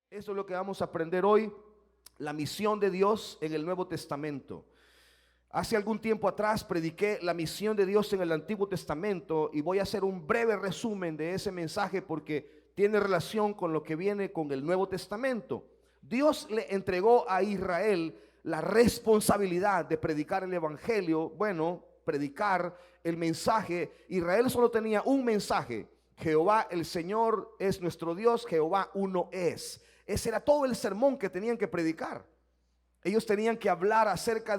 Eso es lo que vamos a aprender hoy, la misión de Dios en el Nuevo Testamento. Hace algún tiempo atrás prediqué la misión de Dios en el Antiguo Testamento y voy a hacer un breve resumen de ese mensaje porque tiene relación con lo que viene con el Nuevo Testamento. Dios le entregó a Israel la responsabilidad de predicar el Evangelio, predicar el mensaje. Israel solo tenía un mensaje: Jehová el Señor es nuestro Dios, Jehová uno es. Ese era todo el sermón que tenían que predicar. Ellos tenían que hablar acerca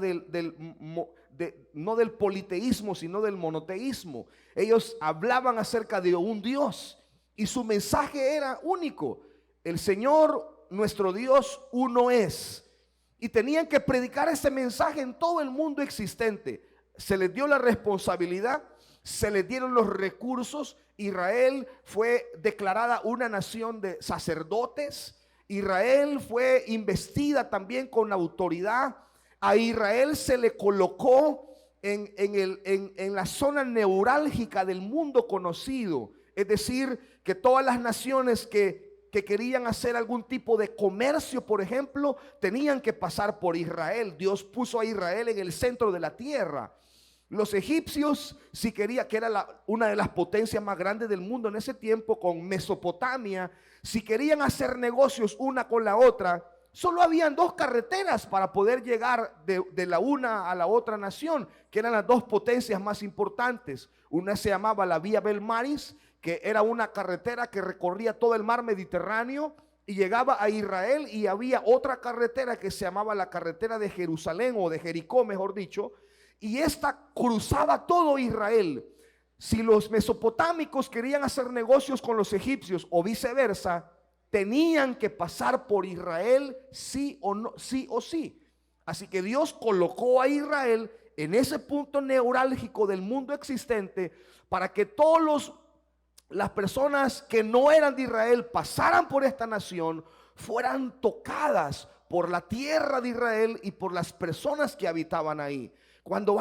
no del politeísmo, sino del monoteísmo. Ellos hablaban acerca de un Dios y su mensaje era único: el Señor nuestro Dios uno es. Y tenían que predicar ese mensaje en todo el mundo existente. Se les dio la responsabilidad, se les dieron los recursos. Israel fue declarada una nación de sacerdotes. Israel fue investida también con autoridad. A Israel se le colocó en la zona neurálgica del mundo conocido. Es decir, que todas las naciones que querían hacer algún tipo de comercio, por ejemplo, tenían que pasar por Israel. Dios puso a Israel en el centro de la tierra. Los egipcios, si quería, que era una de las potencias más grandes del mundo en ese tiempo, con Mesopotamia, si querían hacer negocios una con la otra, solo habían dos carreteras para poder llegar de la una a la otra nación, que eran las dos potencias más importantes. Una se llamaba la Vía Belmaris, que era una carretera que recorría todo el mar Mediterráneo y llegaba a Israel, y había otra carretera que se llamaba la carretera de Jerusalén, o de Jericó, mejor dicho, y esta cruzaba todo Israel. Si los mesopotámicos querían hacer negocios con los egipcios o viceversa, tenían que pasar por Israel sí o no, sí o sí. Así que Dios colocó a Israel en ese punto neurálgico del mundo existente para que las personas que no eran de Israel pasaran por esta nación, fueran tocadas por la tierra de Israel y por las personas que habitaban ahí. Cuando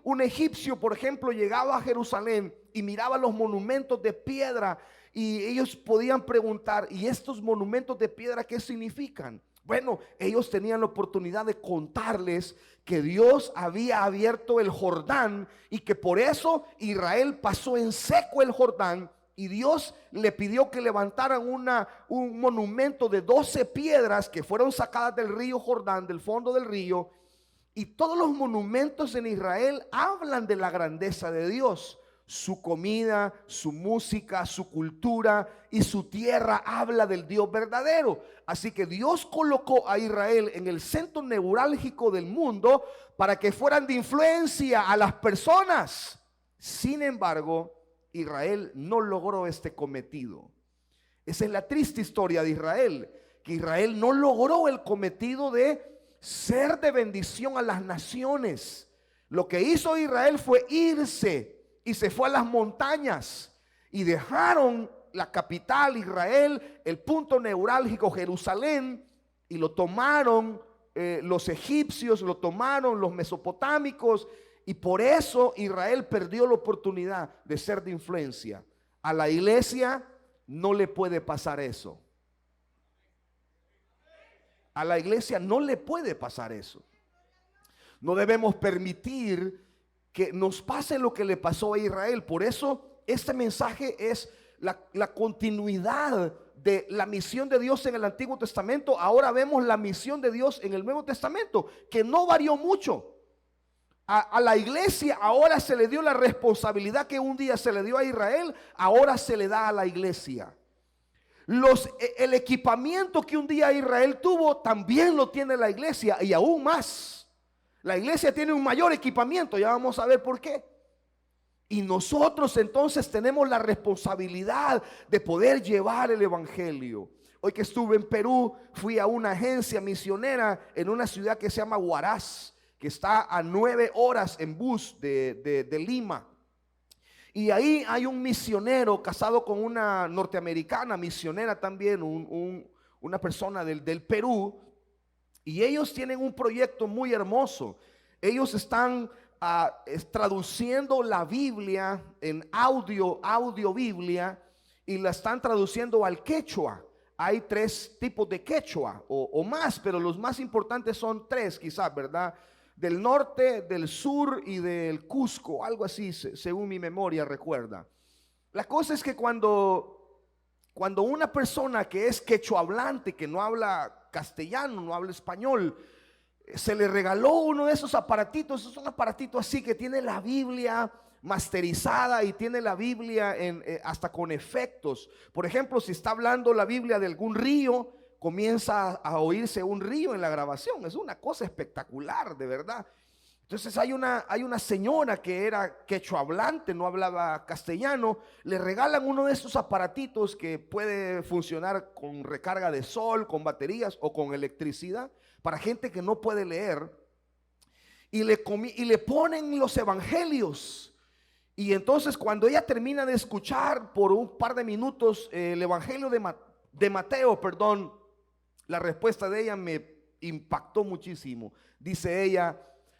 un egipcio, por ejemplo, llegaba a Jerusalén y miraba los monumentos de piedra, y ellos podían preguntar: ¿y estos monumentos de piedra qué significan? Bueno, ellos tenían la oportunidad de contarles que Dios había abierto el Jordán y que por eso Israel pasó en seco el Jordán. Y Dios le pidió que levantaran un monumento de 12 piedras que fueron sacadas del río Jordán, del fondo del río. Y todos los monumentos en Israel hablan de la grandeza de Dios. Su comida, su música, su cultura y su tierra habla del Dios verdadero. Así que Dios colocó a Israel en el centro neurálgico del mundo para que fueran de influencia a las personas. Sin embargo, Israel no logró este cometido. Esa es la triste historia de Israel, que Israel no logró el cometido de ser de bendición a las naciones. Lo que hizo Israel fue irse, y se fue a las montañas, y dejaron la capital Israel, el punto neurálgico Jerusalén, y lo tomaron los egipcios, lo tomaron los mesopotámicos, y por eso Israel perdió la oportunidad de ser de influencia. A la iglesia no le puede pasar eso. A la iglesia no le puede pasar eso. No debemos permitir que nos pase lo que le pasó a Israel. Por eso este mensaje es la continuidad de la misión de Dios en el Antiguo Testamento. Ahora vemos la misión de Dios en el Nuevo Testamento, que no varió mucho. A la iglesia ahora se le dio la responsabilidad que un día se le dio a Israel, ahora se le da a la iglesia. El equipamiento que un día Israel tuvo, también lo tiene la iglesia, y aún más. La iglesia tiene un mayor equipamiento, ya vamos a ver por qué. Y nosotros entonces tenemos la responsabilidad de poder llevar el evangelio. Hoy que estuve en Perú, fui a una agencia misionera en una ciudad que se llama Huaraz, que está a 9 horas en bus de Lima. Y ahí hay un misionero casado con una norteamericana misionera también, una persona del Perú. Y ellos tienen un proyecto muy hermoso. Ellos están traduciendo la Biblia en audio Biblia, y la están traduciendo al quechua, hay tres tipos de quechua o más, pero los más importantes son tres quizás, ¿verdad? Del norte, del sur y del Cusco, algo así, según mi memoria recuerda. La cosa es que cuando una persona que es quechua hablante, que no habla castellano, no habla español, se le regaló uno de esos aparatitos. Es un aparatito así que tiene la Biblia masterizada y tiene la Biblia hasta con efectos. Por ejemplo, si está hablando la Biblia de algún río, comienza a oírse un río en la grabación. Es una cosa espectacular, de verdad. Entonces hay una señora que era quechua hablante, no hablaba castellano. Le regalan uno de estos aparatitos que puede funcionar con recarga de sol, con baterías o con electricidad, para gente que no puede leer. Y le ponen los evangelios. Y entonces cuando ella termina de escuchar por un par de minutos el evangelio de Mateo, perdón, la respuesta de ella me impactó muchísimo. Dice ella: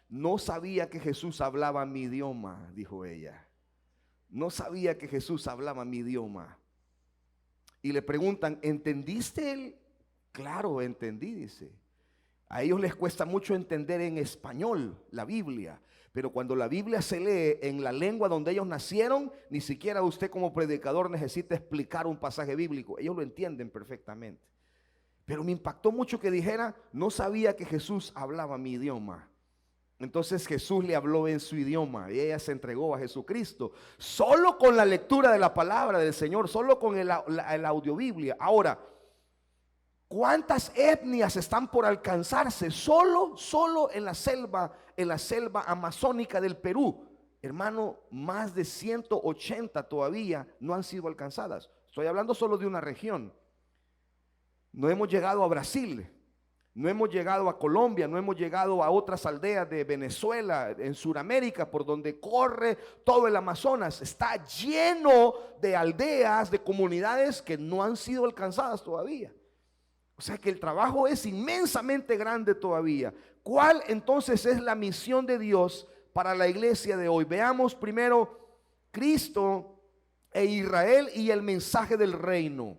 no sabía que Jesús hablaba mi idioma, dijo ella. No sabía que Jesús hablaba mi idioma. Y le preguntan: ¿entendiste él? Claro, entendí, dice. A ellos les cuesta mucho entender en español la Biblia, pero cuando la Biblia se lee en la lengua donde ellos nacieron, ni siquiera usted como predicador necesita explicar un pasaje bíblico. Ellos lo entienden perfectamente. Pero me impactó mucho que dijera: no sabía que Jesús hablaba mi idioma. Entonces Jesús le habló en su idioma y ella se entregó a Jesucristo solo con la lectura de la palabra del Señor, solo con el audiobiblia. Ahora, ¿cuántas etnias están por alcanzarse solo en la selva amazónica del Perú? Hermano, más de 180 todavía no han sido alcanzadas. Estoy hablando solo de una región. No hemos llegado a Brasil, no hemos llegado a Colombia, no hemos llegado a otras aldeas de Venezuela, en Sudamérica, por donde corre todo el Amazonas. Está lleno de aldeas, de comunidades que no han sido alcanzadas todavía. O sea que el trabajo es inmensamente grande todavía. ¿Cuál entonces es la misión de Dios para la iglesia de hoy? Veamos primero Cristo e Israel y el mensaje del reino.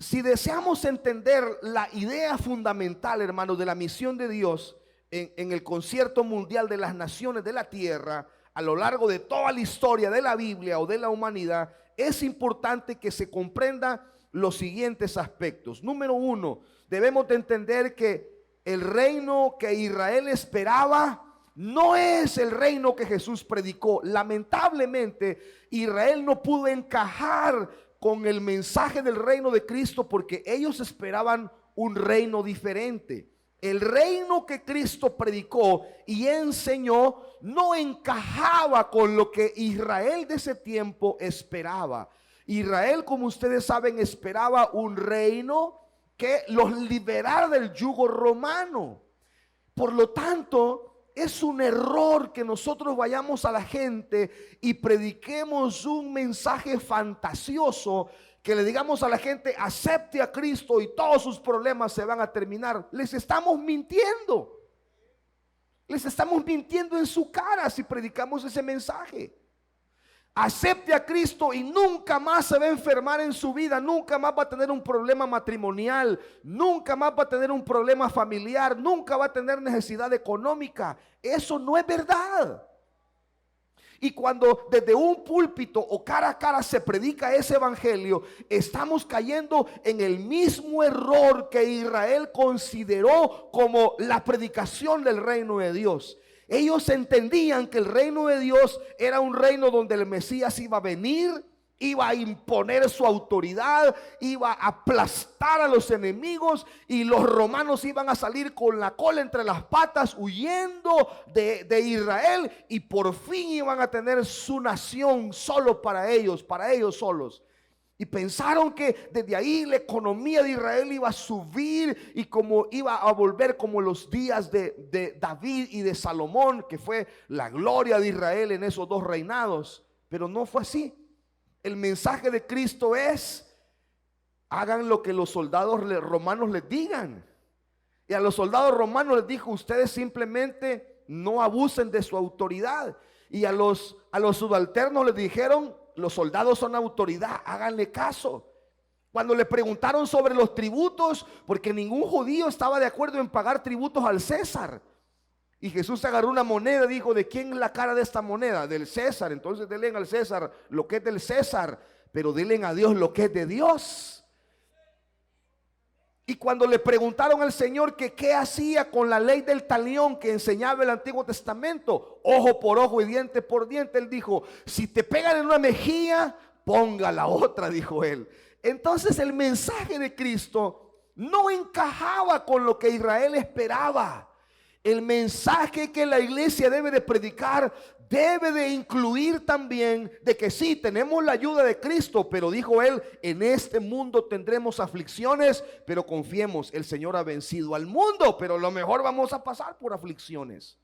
Si deseamos entender la idea fundamental, hermanos, de la misión de Dios en el concierto mundial de las naciones de la tierra, a lo largo de toda la historia de la Biblia o de la humanidad, es importante que se comprenda los siguientes aspectos. Número uno, debemos de entender que el reino que Israel esperaba no es el reino que Jesús predicó. Lamentablemente, Israel no pudo encajar con el mensaje del reino de Cristo porque ellos esperaban un reino diferente. El reino que Cristo predicó y enseñó no encajaba con lo que Israel de ese tiempo esperaba. Israel, como ustedes saben, esperaba un reino que los liberara del yugo romano. Por lo tanto, es un error que nosotros vayamos a la gente y prediquemos un mensaje fantasioso, que le digamos a la gente: acepte a Cristo y todos sus problemas se van a terminar. Les estamos mintiendo. Les estamos mintiendo en su cara si predicamos ese mensaje. Acepte a Cristo y nunca más se va a enfermar en su vida, nunca más va a tener un problema matrimonial, nunca más va a tener un problema familiar, nunca va a tener necesidad económica. Eso no es verdad. Y cuando desde un púlpito o cara a cara se predica ese evangelio, estamos cayendo en el mismo error que Israel consideró como la predicación del reino de Dios. Ellos entendían que el reino de Dios era un reino donde el Mesías iba a venir, iba a imponer su autoridad, iba a aplastar a los enemigos y los romanos iban a salir con la cola entre las patas huyendo de Israel, y por fin iban a tener su nación solo para ellos solos. Y pensaron que desde ahí la economía de Israel iba a subir y como iba a volver como los días de David y de Salomón, que fue la gloria de Israel en esos dos reinados. Pero no fue así. El mensaje de Cristo es: hagan lo que los soldados romanos les digan. Y a los soldados romanos les dijo: ustedes simplemente no abusen de su autoridad. Y a los subalternos les dijeron: los soldados son autoridad, háganle caso. Cuando le preguntaron sobre los tributos, porque ningún judío estaba de acuerdo en pagar tributos al César. Y Jesús agarró una moneda y dijo: ¿de quién es la cara de esta moneda? Del César. Entonces denle al César lo que es del César, pero denle a Dios lo que es de Dios. Y cuando le preguntaron al Señor que qué hacía con la ley del talión que enseñaba el Antiguo Testamento, ojo por ojo y diente por diente, él dijo: si te pegan en una mejilla, ponga la otra, dijo él. Entonces el mensaje de Cristo no encajaba con lo que Israel esperaba. El mensaje que la iglesia debe de predicar debe de incluir también de que sí, tenemos la ayuda de Cristo, pero dijo él: en este mundo tendremos aflicciones, pero confiemos, el Señor ha vencido al mundo, pero a lo mejor vamos a pasar por aflicciones.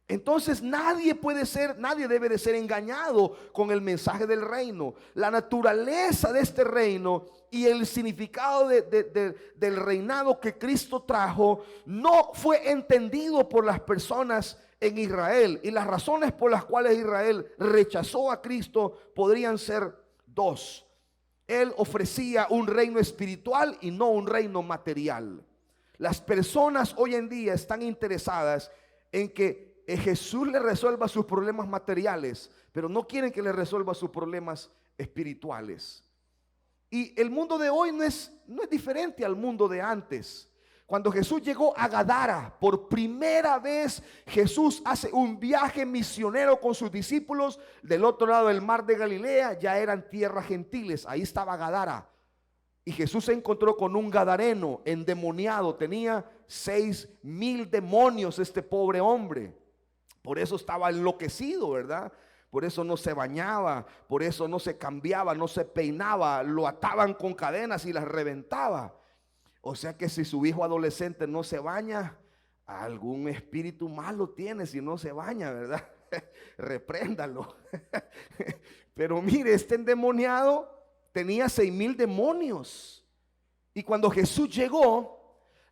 Entonces nadie debe de ser engañado con el mensaje del reino. La naturaleza de este reino y el significado del reinado que Cristo trajo no fue entendido por las personas en Israel. Y las razones por las cuales Israel rechazó a Cristo podrían ser dos. Él ofrecía un reino espiritual y no un reino material. Las personas hoy en día están interesadas en que Jesús le resuelva sus problemas materiales, pero no quieren que le resuelva sus problemas espirituales. Y el mundo de hoy no es diferente al mundo de antes. Cuando Jesús llegó a Gadara, por primera vez Jesús hace un viaje misionero con sus discípulos. Del otro lado del mar de Galilea ya eran tierras gentiles, ahí estaba Gadara. Y Jesús se encontró con un gadareno endemoniado, tenía 6,000 demonios este pobre hombre. Por eso estaba enloquecido, ¿verdad? Por eso no se bañaba, por eso no se cambiaba, no se peinaba, lo ataban con cadenas y las reventaba. O sea que si su hijo adolescente no se baña, algún espíritu malo tiene si no se baña, ¿verdad? Repréndalo. Pero mire, este endemoniado tenía 6,000 demonios. Y cuando Jesús llegó,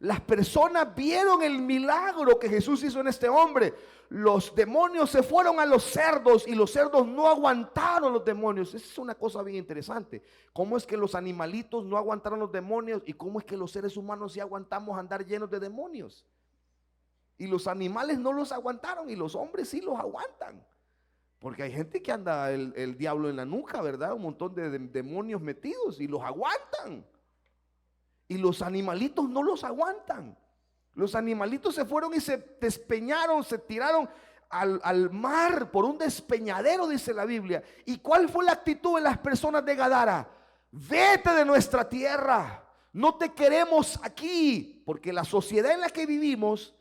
las personas vieron el milagro que Jesús hizo en este hombre. Los demonios se fueron a los cerdos y los cerdos no aguantaron los demonios. Esa es una cosa bien interesante. ¿Cómo es que los animalitos no aguantaron los demonios? ¿Y cómo es que los seres humanos sí aguantamos andar llenos de demonios? Y los animales no los aguantaron y los hombres sí los aguantan. Porque hay gente que anda el diablo en la nuca, ¿verdad? Un montón de demonios metidos y los aguantan. Y los animalitos no los aguantan. Los animalitos se fueron y se despeñaron, se tiraron al mar por un despeñadero, dice la Biblia. ¿Y cuál fue la actitud de las personas de Gadara? Vete de nuestra tierra, no te queremos aquí. Porque la sociedad en la que vivimos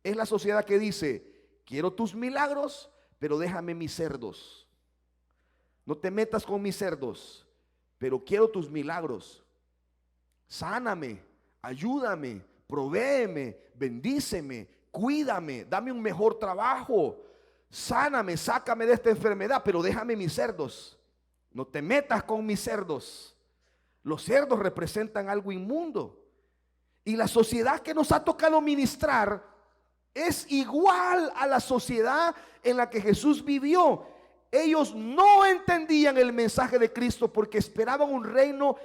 es la sociedad que dice: quiero tus milagros, pero déjame mis cerdos. No te metas con mis cerdos, pero quiero tus milagros. Sáname, ayúdame, provéeme, bendíceme, cuídame, dame un mejor trabajo, sáname, sácame de esta enfermedad, pero déjame mis cerdos. No te metas con mis cerdos. Los cerdos representan algo inmundo. Y la sociedad que nos ha tocado ministrar es igual a la sociedad en la que Jesús vivió. Ellos no entendían el mensaje de Cristo porque esperaban un reino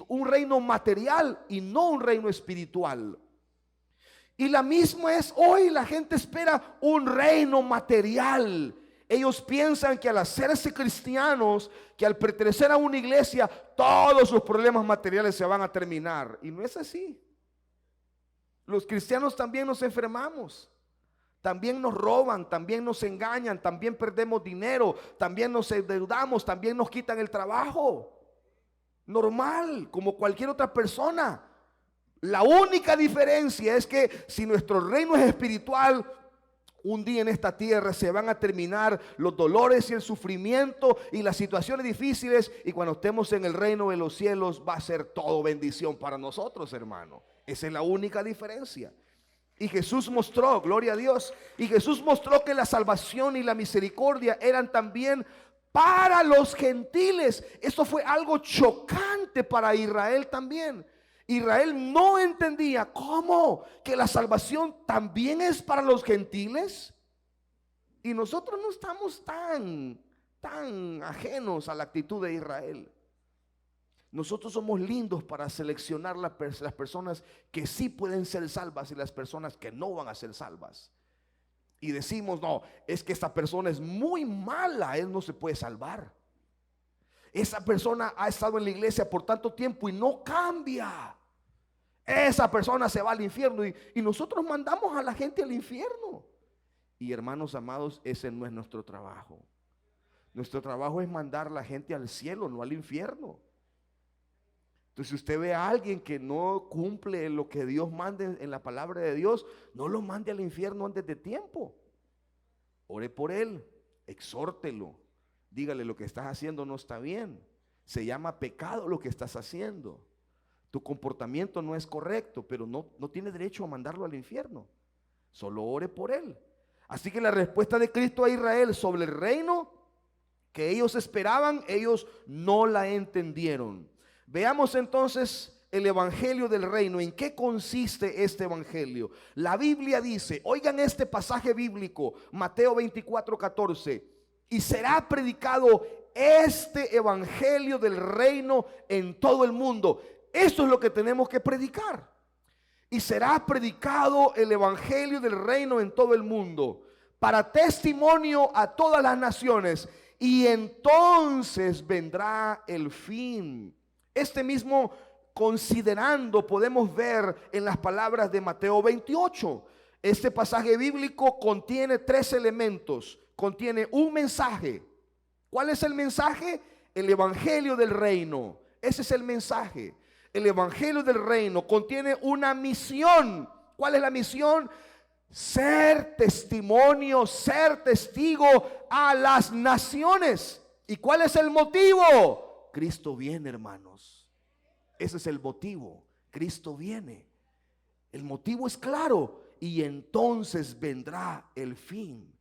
un reino material y no un reino espiritual. Y la misma es hoy, la gente espera un reino material. Ellos piensan que al hacerse cristianos, que al pertenecer a una iglesia, todos sus problemas materiales se van a terminar. Y no es así. Los cristianos también nos enfermamos. También nos roban, también nos engañan, también perdemos dinero, también nos endeudamos, también nos quitan el trabajo. Normal, como cualquier otra persona. La única diferencia es que si nuestro reino es espiritual, un día en esta tierra se van a terminar los dolores y el sufrimiento y las situaciones difíciles, y cuando estemos en el reino de los cielos va a ser todo bendición para nosotros, hermano. Esa es la única diferencia. Y Jesús mostró, gloria a Dios, y Jesús mostró que la salvación y la misericordia eran también para los gentiles. Esto fue algo chocante para Israel también. Israel no entendía cómo que la salvación también es para los gentiles. Y nosotros no estamos tan ajenos a la actitud de Israel. Nosotros somos lindos para seleccionar las personas que sí pueden ser salvas y las personas que no van a ser salvas. Y decimos, no, es que esta persona es muy mala, él no se puede salvar. Esa persona ha estado en la iglesia por tanto tiempo y no cambia. Esa persona se va al infierno y nosotros mandamos a la gente al infierno. Y hermanos amados, ese no es nuestro trabajo. Nuestro trabajo es mandar a la gente al cielo, no al infierno. Entonces, si usted ve a alguien que no cumple lo que Dios manda en la palabra de Dios, no lo mande al infierno antes de tiempo. Ore por él, exhórtelo, dígale: lo que estás haciendo no está bien. Se llama pecado lo que estás haciendo. Tu comportamiento no es correcto, pero no tiene derecho a mandarlo al infierno. Solo ore por él. Así que la respuesta de Cristo a Israel sobre el reino que ellos esperaban, ellos no la entendieron. Veamos entonces el evangelio del reino. ¿En qué consiste este evangelio? La Biblia dice, oigan este pasaje bíblico, Mateo 24:14: y será predicado este evangelio del reino en todo el mundo. Esto es lo que tenemos que predicar. Y será predicado el evangelio del reino en todo el mundo, para testimonio a todas las naciones, y entonces vendrá el fin. Este mismo considerando podemos ver en las palabras de Mateo 28. Este pasaje bíblico contiene tres elementos. Contiene un mensaje. ¿Cuál es el mensaje? El evangelio del reino. Ese es el mensaje. El evangelio del reino contiene una misión. ¿Cuál es la misión? Ser testimonio, ser testigo a las naciones. ¿Y cuál es el motivo? Cristo viene, hermanos. Ese es el motivo. Cristo viene. El motivo es claro. Y entonces vendrá el fin.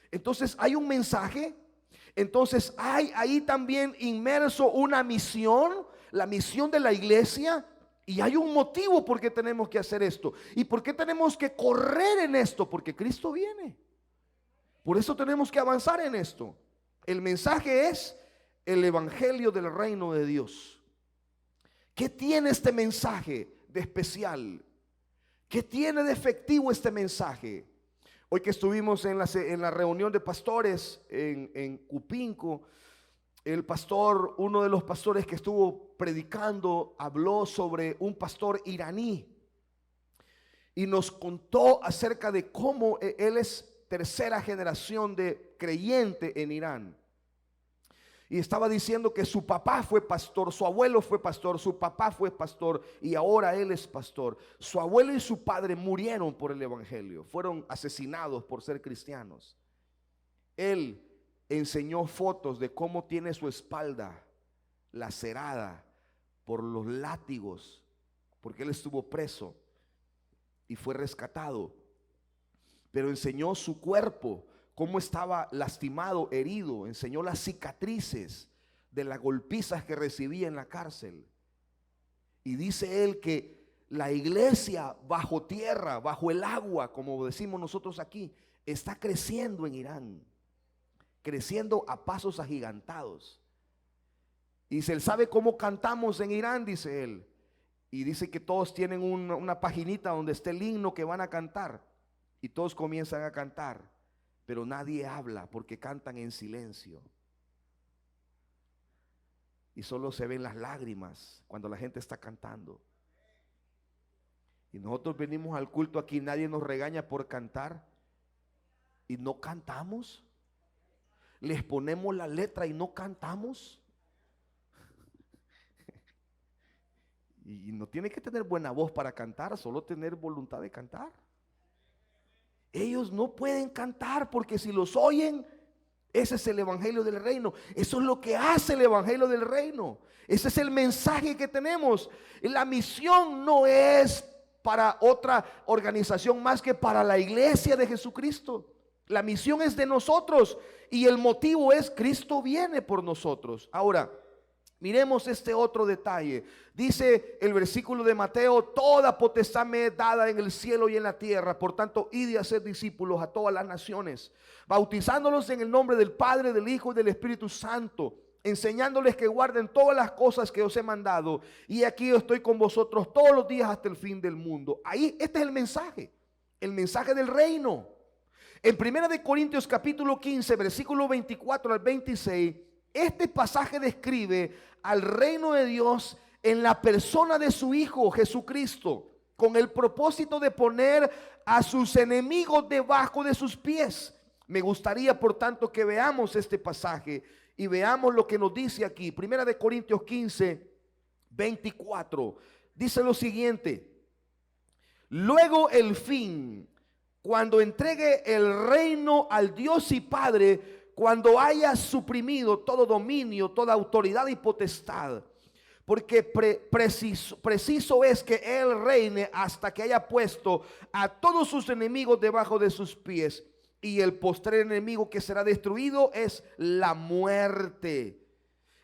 Entonces hay un mensaje. Entonces hay ahí también inmerso una misión, la misión de la iglesia. Y hay un motivo por qué tenemos que hacer esto. ¿Y por qué tenemos que correr en esto? Porque Cristo viene. Por eso tenemos que avanzar en esto. El mensaje es el evangelio del reino de Dios. ¿Qué tiene este mensaje de especial? ¿Qué tiene de efectivo este mensaje? Hoy que estuvimos en la reunión de pastores en Cupinco, el pastor, uno de los pastores que estuvo predicando, habló sobre un pastor iraní y nos contó acerca de cómo él es tercera generación de creyente en Irán. Y estaba diciendo que su papá fue pastor, su abuelo fue pastor, su papá fue pastor y ahora él es pastor. Su abuelo y su padre murieron por el evangelio, fueron asesinados por ser cristianos. Él enseñó fotos de cómo tiene su espalda lacerada por los látigos, porque él estuvo preso y fue rescatado. Pero enseñó su cuerpo, cómo estaba lastimado, herido. Enseñó las cicatrices de las golpizas que recibía en la cárcel. Y dice él que la iglesia bajo tierra, bajo el agua, como decimos nosotros aquí, está creciendo en Irán. Creciendo a pasos agigantados. Y dice, él sabe cómo cantamos en Irán, dice él. Y dice que todos tienen una paginita donde está el himno que van a cantar. Y todos comienzan a cantar. Pero nadie habla porque cantan en silencio. Y solo se ven las lágrimas cuando la gente está cantando. Y nosotros venimos al culto aquí, nadie nos regaña por cantar. Y no cantamos. Les ponemos la letra y no cantamos. Y no tiene que tener buena voz para cantar, solo tener voluntad de cantar. Ellos no pueden cantar porque si los oyen, ese es el evangelio del reino. Eso es lo que hace el evangelio del reino. Ese es el mensaje que tenemos. La misión no es para otra organización más que para la iglesia de Jesucristo. La misión es de nosotros y el motivo es Cristo viene por nosotros. Ahora, miremos este otro detalle. Dice el versículo de Mateo: toda potestad me es dada en el cielo y en la tierra. Por tanto, id y haced discípulos a todas las naciones, bautizándolos en el nombre del Padre, del Hijo y del Espíritu Santo, enseñándoles que guarden todas las cosas que os he mandado. Y aquí yo estoy con vosotros todos los días hasta el fin del mundo. Ahí, este es el mensaje del reino. En 1 Corintios capítulo 15, versículo 24 al 26, este pasaje describe al reino de Dios en la persona de su Hijo Jesucristo, con el propósito de poner a sus enemigos debajo de sus pies. Me gustaría, por tanto, que veamos este pasaje y veamos lo que nos dice aquí. 1 Corintios 15, 24. Dice lo siguiente: luego el fin, cuando entregue el reino al Dios y Padre, cuando haya suprimido todo dominio, toda autoridad y potestad. Porque preciso es que Él reine hasta que haya puesto a todos sus enemigos debajo de sus pies. Y el postrer enemigo que será destruido es la muerte.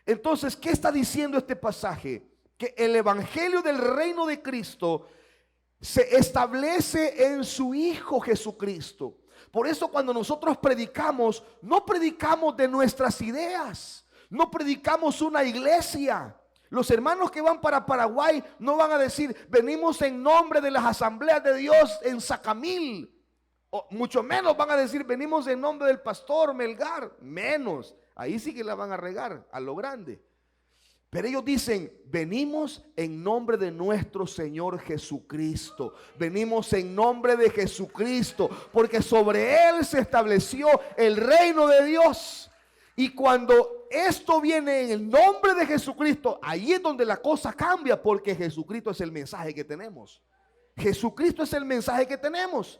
Entonces, ¿qué está diciendo este pasaje? Que el evangelio del reino de Cristo se establece en su Hijo Jesucristo. Por eso cuando nosotros predicamos, no predicamos de nuestras ideas, no predicamos una iglesia. Los hermanos que van para Paraguay no van a decir: venimos en nombre de las asambleas de Dios en Sacamil. O mucho menos van a decir: venimos en nombre del pastor Melgar. Menos, ahí sí que la van a regar a lo grande. Pero ellos dicen: venimos en nombre de nuestro Señor Jesucristo. Venimos en nombre de Jesucristo, porque sobre Él se estableció el reino de Dios. Y cuando esto viene en el nombre de Jesucristo, ahí es donde la cosa cambia, porque Jesucristo es el mensaje que tenemos. Jesucristo es el mensaje que tenemos.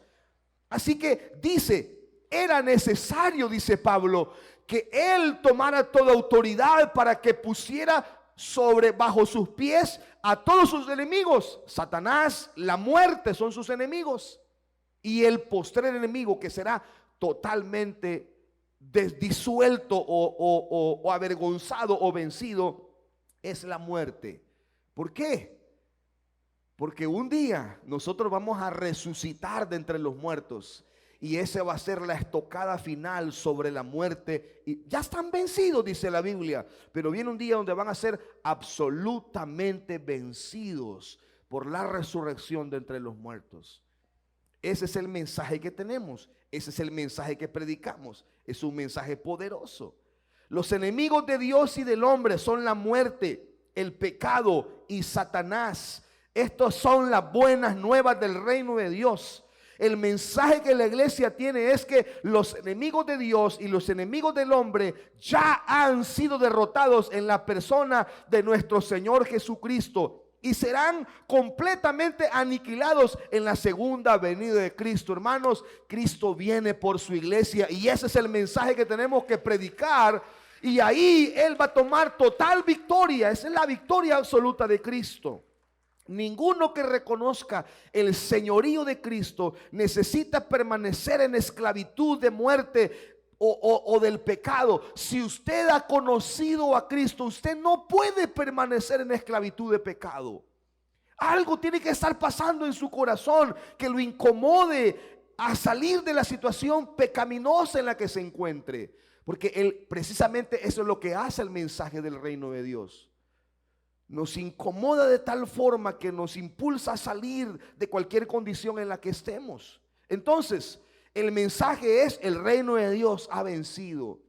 Así que dice, era necesario, dice Pablo, que Él tomara toda autoridad para que pusiera bajo sus pies a todos sus enemigos. Satanás, la muerte son sus enemigos. Y el postrer enemigo, que será totalmente disuelto o avergonzado o vencido, es la muerte. ¿Por qué? Porque un día nosotros vamos a resucitar de entre los muertos, y esa va a ser la estocada final sobre la muerte. Y ya están vencidos, dice la Biblia, pero viene un día donde van a ser absolutamente vencidos por la resurrección de entre los muertos. Ese es el mensaje que tenemos, ese es el mensaje que predicamos. Es un mensaje poderoso. Los enemigos de Dios y del hombre son la muerte, el pecado y Satanás. Estos son las buenas nuevas del reino de Dios. El mensaje que la iglesia tiene es que los enemigos de Dios y los enemigos del hombre ya han sido derrotados en la persona de nuestro Señor Jesucristo, y serán completamente aniquilados en la segunda venida de Cristo. Hermanos, Cristo viene por su iglesia, y ese es el mensaje que tenemos que predicar. Y ahí Él va a tomar total victoria. Esa es la victoria absoluta de Cristo. Ninguno que reconozca el señorío de Cristo necesita permanecer en esclavitud de muerte o del pecado. Si usted ha conocido a Cristo, usted no puede permanecer en esclavitud de pecado. Algo tiene que estar pasando en su corazón que lo incomode a salir de la situación pecaminosa en la que se encuentre, porque él, precisamente eso es lo que hace el mensaje del reino de Dios. Nos incomoda de tal forma que nos impulsa a salir de cualquier condición en la que estemos. Entonces, el mensaje es: el reino de Dios ha vencido.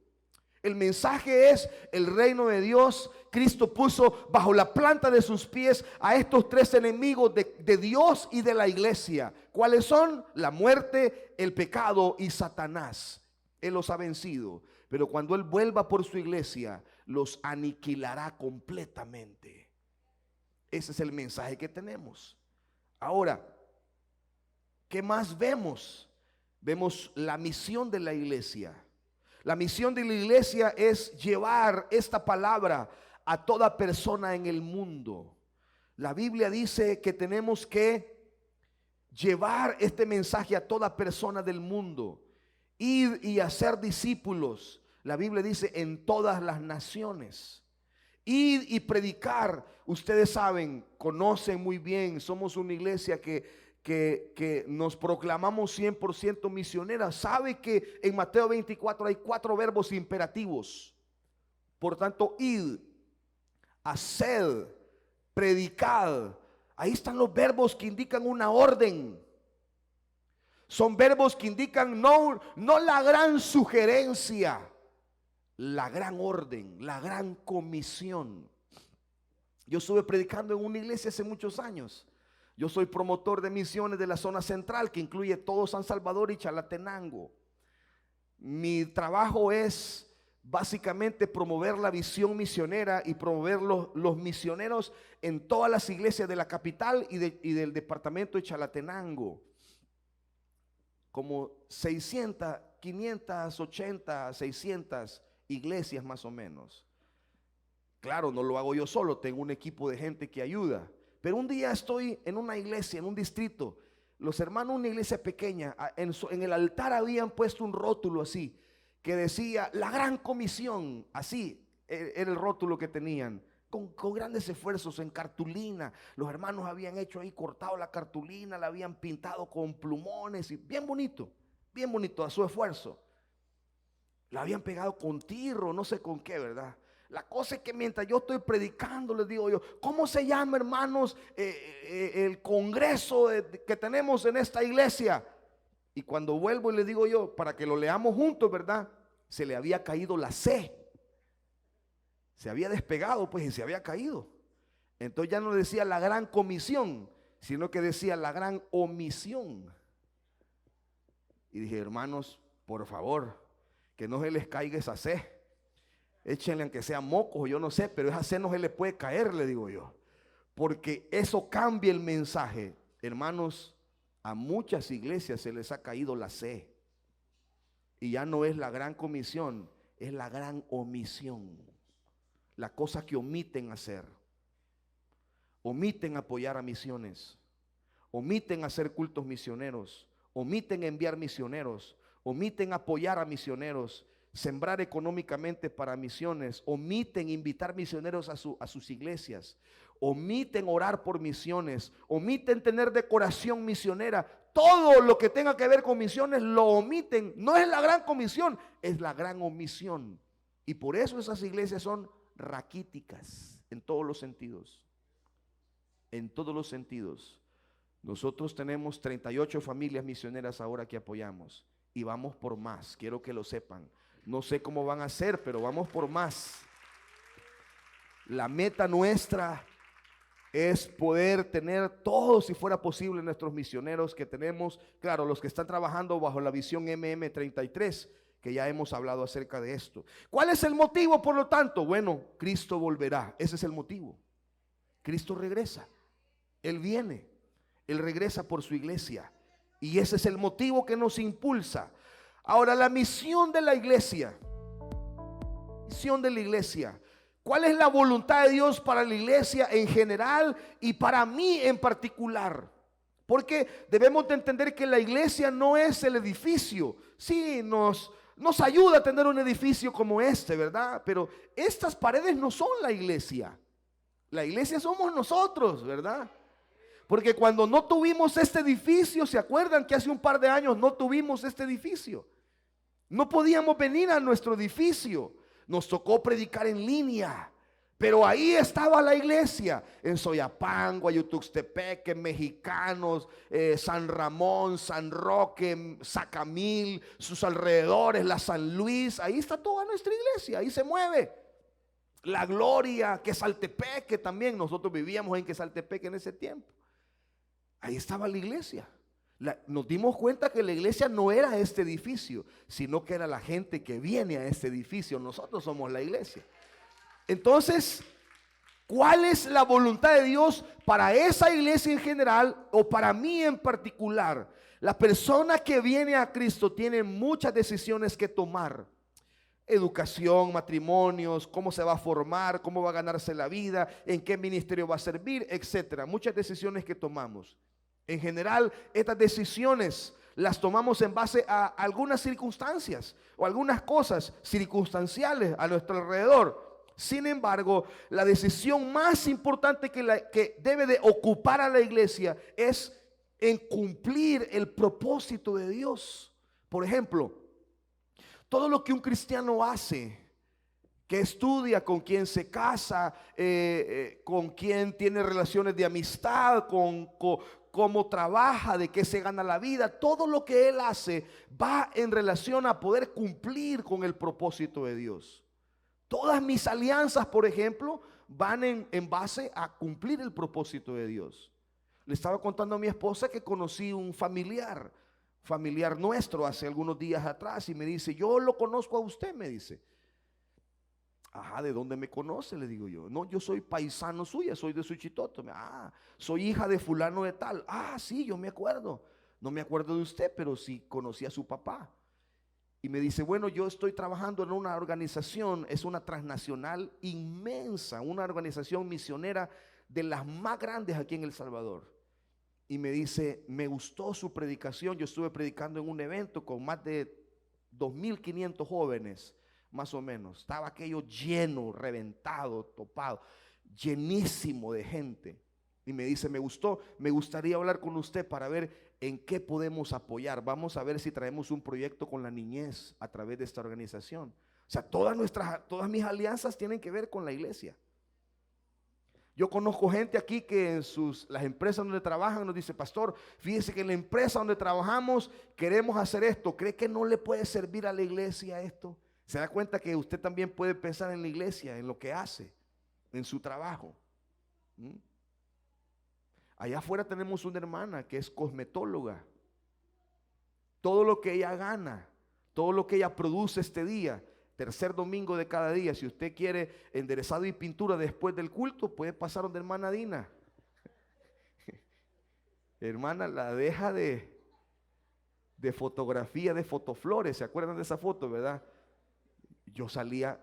El mensaje es: el reino de Dios, Cristo puso bajo la planta de sus pies a estos tres enemigos de Dios y de la iglesia. ¿Cuáles son? La muerte, el pecado y Satanás. Él los ha vencido, pero cuando Él vuelva por su iglesia, los aniquilará completamente. Ese es el mensaje que tenemos. Ahora, ¿qué más vemos? Vemos la misión de la iglesia. La misión de la iglesia es llevar esta palabra a toda persona en el mundo. La Biblia dice que tenemos que llevar este mensaje a toda persona del mundo, ir y hacer discípulos. La Biblia dice: en todas las naciones. Ir y predicar. Ustedes saben, conocen muy bien, somos una iglesia que nos proclamamos 100% misionera. Sabe que en Mateo 24 hay 4 verbos imperativos. Por tanto, id, haced, predicad. Ahí están los verbos que indican una orden. Son verbos que indican no la gran sugerencia, la gran orden, la gran comisión. Yo estuve predicando en una iglesia hace muchos años. Yo soy promotor de misiones de la zona central, que incluye todo San Salvador y Chalatenango. Mi trabajo es básicamente promover la visión misionera y promover los misioneros en todas las iglesias de la capital y del departamento de Chalatenango. Como 600, 580, 600 iglesias más o menos. Claro, no lo hago yo solo, tengo un equipo de gente que ayuda. Pero un día estoy en una iglesia, en un distrito. Los hermanos, una iglesia pequeña, en el altar habían puesto un rótulo así, que decía la gran comisión. Así era el rótulo que tenían, con grandes esfuerzos en cartulina. Los hermanos habían hecho ahí, cortado la cartulina, la habían pintado con plumones, y bien bonito a su esfuerzo. La habían pegado con tirro, no sé con qué, ¿verdad? La cosa es que mientras yo estoy predicando, les digo yo, ¿cómo se llama, hermanos, el congreso que tenemos en esta iglesia? Y cuando vuelvo y les digo yo, para que lo leamos juntos, ¿verdad? Se le había caído la C. Se había despegado, pues, y se había caído. Entonces ya no decía la gran comisión, sino que decía la gran omisión. Y dije, hermanos, por favor, que no se les caiga esa C. Échenle aunque sea mocos, yo no sé, pero esa C no se le puede caer, le digo yo. Porque eso cambia el mensaje. Hermanos, a muchas iglesias se les ha caído la C. Y ya no es la gran comisión, es la gran omisión. La cosa que omiten hacer. Omiten apoyar a misiones. Omiten hacer cultos misioneros. Omiten enviar misioneros. Omiten apoyar a misioneros. Sembrar económicamente para misiones. Omiten invitar misioneros a sus iglesias. Omiten orar por misiones. Omiten tener decoración misionera. Todo lo que tenga que ver con misiones lo omiten. No es la gran comisión, es la gran omisión. Y por eso esas iglesias son raquíticas en todos los sentidos. En todos los sentidos. Nosotros tenemos 38 familias misioneras ahora que apoyamos. Y vamos por más, quiero que lo sepan. No sé cómo van a hacer, pero vamos por más. La meta nuestra es poder tener todos, si fuera posible, nuestros misioneros que tenemos. Claro, los que están trabajando bajo la visión MM33, que ya hemos hablado acerca de esto. ¿Cuál es el motivo, por lo tanto? Bueno, Cristo volverá. Ese es el motivo. Cristo regresa. Él viene. Él regresa por su iglesia. Y ese es el motivo que nos impulsa. Ahora, la misión de la iglesia. Misión de la iglesia. ¿Cuál es la voluntad de Dios para la iglesia en general y para mí en particular? Porque debemos de entender que la iglesia no es el edificio. Sí, nos ayuda a tener un edificio como este, ¿verdad? Pero estas paredes no son la iglesia. La iglesia somos nosotros, ¿verdad? Porque cuando no tuvimos este edificio, ¿se acuerdan que hace un par de años no tuvimos este edificio? No podíamos venir a nuestro edificio. Nos tocó predicar en línea. Pero ahí estaba la iglesia. En Soyapango, Guayutuxtepec, Mexicanos, San Ramón, San Roque, Zacamil, sus alrededores, la San Luis. Ahí está toda nuestra iglesia. Ahí se mueve. La Gloria, Quesaltepec, que también nosotros vivíamos en Quesaltepec en ese tiempo. Ahí estaba la iglesia. Nos dimos cuenta que la iglesia no era este edificio, sino que era la gente que viene a este edificio. Nosotros somos la iglesia. Entonces, ¿cuál es la voluntad de Dios para esa iglesia en general o para mí en particular? La persona que viene a Cristo tiene muchas decisiones que tomar. Educación, matrimonios, cómo se va a formar, cómo va a ganarse la vida, en qué ministerio va a servir, etcétera. Muchas decisiones que tomamos. En general, estas decisiones las tomamos en base a algunas circunstancias o algunas cosas circunstanciales a nuestro alrededor. Sin embargo, la decisión más importante que debe de ocupar a la iglesia es en cumplir el propósito de Dios. Por ejemplo, todo lo que un cristiano hace que estudia, con quién se casa, con quién tiene relaciones de amistad, cómo trabaja, de qué se gana la vida. Todo lo que él hace va en relación a poder cumplir con el propósito de Dios. Todas mis alianzas, por ejemplo, van en base a cumplir el propósito de Dios. Le estaba contando a mi esposa que conocí un familiar nuestro hace algunos días atrás, y me dice: yo lo conozco a usted, me dice. Ajá, ¿de dónde me conoce? Le digo yo. No, yo soy paisano suya, soy de Suchitoto. Soy hija de fulano de tal. Sí, yo me acuerdo. No me acuerdo de usted, pero sí conocí a su papá. Y me dice: bueno, yo estoy trabajando en una organización, es una transnacional inmensa, una organización misionera de las más grandes aquí en El Salvador. Y me dice: me gustó su predicación. Yo estuve predicando en un evento con más de 2.500 jóvenes, más o menos. Estaba aquello lleno, reventado, topado, llenísimo de gente. Y me dice: me gustó, me gustaría hablar con usted para ver en qué podemos apoyar. Vamos a ver si traemos un proyecto con la niñez a través de esta organización. O sea, todas mis alianzas tienen que ver con la iglesia. Yo conozco gente aquí que en las empresas donde trabajan nos dice: pastor, fíjese que en la empresa donde trabajamos queremos hacer esto. ¿Cree que no le puede servir a la iglesia esto? Se da cuenta que usted también puede pensar en la iglesia, en lo que hace, en su trabajo. Allá afuera tenemos una hermana que es cosmetóloga. Todo lo que ella gana, todo lo que ella produce este día, tercer domingo de cada día, si usted quiere enderezado y pintura después del culto, puede pasar donde hermana Dina. Hermana, la deja de fotografía, de fotoflores. ¿Se acuerdan de esa foto, verdad? Yo salía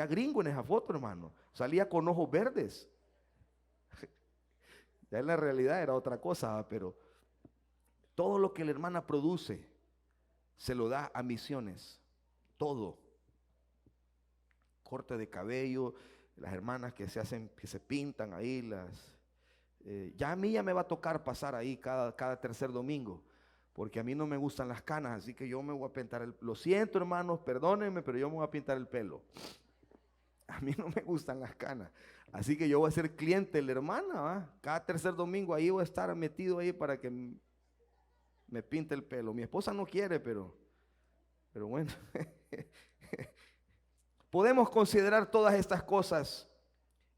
gringo en esa foto, hermano. Salía con ojos verdes. Ya en la realidad era otra cosa, pero todo lo que la hermana produce se lo da a misiones. Todo. Corte de cabello, las hermanas que se pintan ahí, ya a mí ya me va a tocar pasar ahí cada tercer domingo, porque a mí no me gustan las canas, así que yo me voy a pintar lo siento, hermanos, perdónenme, pero yo me voy a pintar el pelo. A mí no me gustan las canas, así que yo voy a ser cliente de la hermana, ¿va? Cada tercer domingo ahí voy a estar metido ahí para que me pinte el pelo. Mi esposa no quiere, pero bueno. Podemos considerar todas estas cosas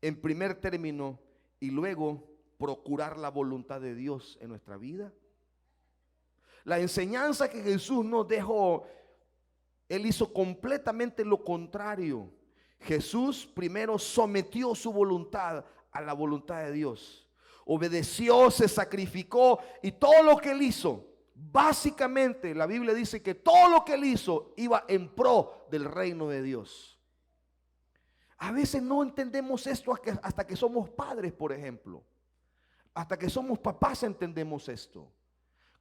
en primer término y luego procurar la voluntad de Dios en nuestra vida. La enseñanza que Jesús nos dejó, Él hizo completamente lo contrario. Jesús primero sometió su voluntad a la voluntad de Dios. Obedeció, se sacrificó, y todo lo que Él hizo, básicamente la Biblia dice que todo lo que Él hizo iba en pro del reino de Dios. A veces no entendemos esto hasta que somos padres, por ejemplo. Hasta que somos papás entendemos esto.